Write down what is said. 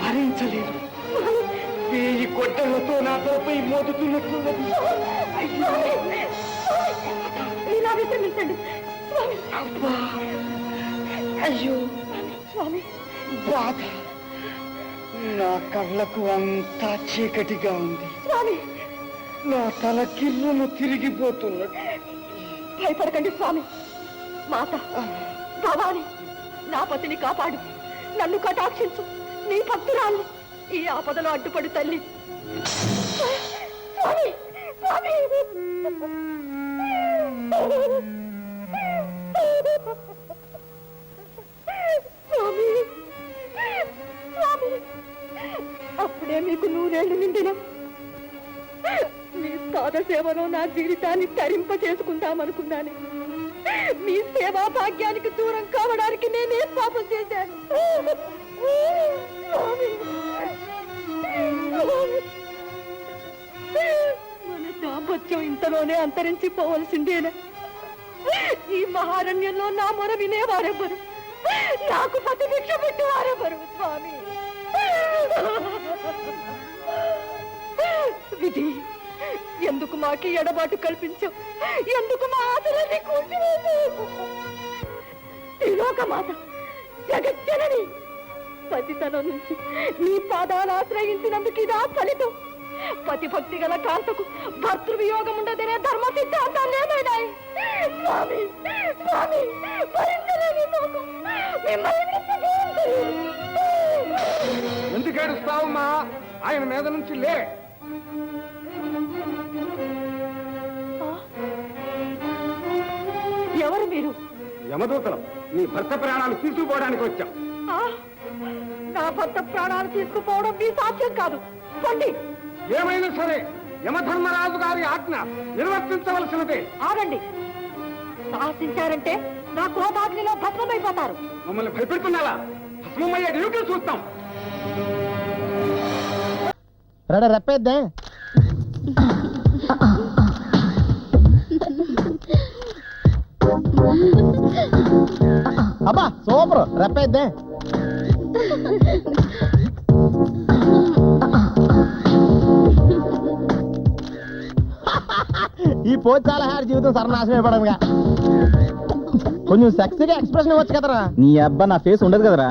భరించలేదు. ఈ గొడ్డలతో నా తలపై మోదుతున్నట్లున్నది. ఇలా విశ్రమించండి స్వామి. అబ్బా, అయ్యో స్వామి, బాధ. నా కళ్ళకు అంతా చీకటిగా ఉంది. స్వామి, నా తల కిర్రును తిరిగిపోతున్నట్టు. భయపడకండి స్వామి. మాత భవాని, నా పతిని కాపాడు, నన్ను కటాక్షించు, నీ భక్తురాలు ఈ ఆపదలో అడ్డుపడు తల్లి. స్వామి, స్వామి. స్వామి, స్వామి, అప్పుడే మీకు 100 ఏళ్ళు నిండిన మీ పాద సేవలో నా జీవితాన్ని తరింప చేసుకుందామనుకున్నాను. మీ సేవా భాగ్యానికి దూరం కావడానికి నేనేం పాపం చేశాను? మన దాంపత్యం ఇంతలోనే అంతరించిపోవలసిందేనా? ఈ మహారణ్యంలో నా మొర వినేవారెవరు? నాకు ప్రతిభిక్ష పెట్టేవారెవరు? స్వామి, విధి, ఎందుకు మాకి ఎడబాటు కల్పించావు? ఎందుకు మా ఆశలన్నీ కూర్చువేశావు? త్రిలోకమాత, జగజ్జనని, పతితనం నుంచి నీ పాదాలు ఆశ్రయించినందుకు ఇదా ఫలితం? పతిభక్తి గల కాంతకు భర్తృవియోగం ఉండదనే ధర్మ సిద్ధాంతాలు ఏమైనాయి? స్వామి, స్వామి, భరించలేని నాకు మిమ్మల్ని ఎందుకు ఏడుస్తావమ్మా? ఆయన మీద నుంచి లే. ఎవరు మీరు? యమదూతలం. నీ భర్త ప్రాణాలు తీసుకుపోవడానికి వచ్చాం. నా భర్త ప్రాణాలు తీసుకుపోవడం మీ సాధ్యం కాదు. పండి. ఏమైనా సరే యమధర్మరాజు గారి ఆజ్ఞ నిర్వర్తించవలసినదే. ఆగండి. సాహసించారంటే నా క్రోధాగ్నిలో భస్మమైపోతారు. మమ్మల్ని భయపెడుతున్నారా? భస్మమయ్యే డ్యూటీ చూస్తాం. రెప్పేద్దే. అబ్బా సూపర్, రెప్పేద్దే. ఈ పోజ్ చాలా హ్యాడ్ జీవితం సర్వనాశనం అయిపోవడంగా. కొంచెం సెక్సీగా ఎక్స్ప్రెషన్ ఇవ్వచ్చు కదరా. నీ అబ్బా నా ఫేస్ ఉండదు కదరా.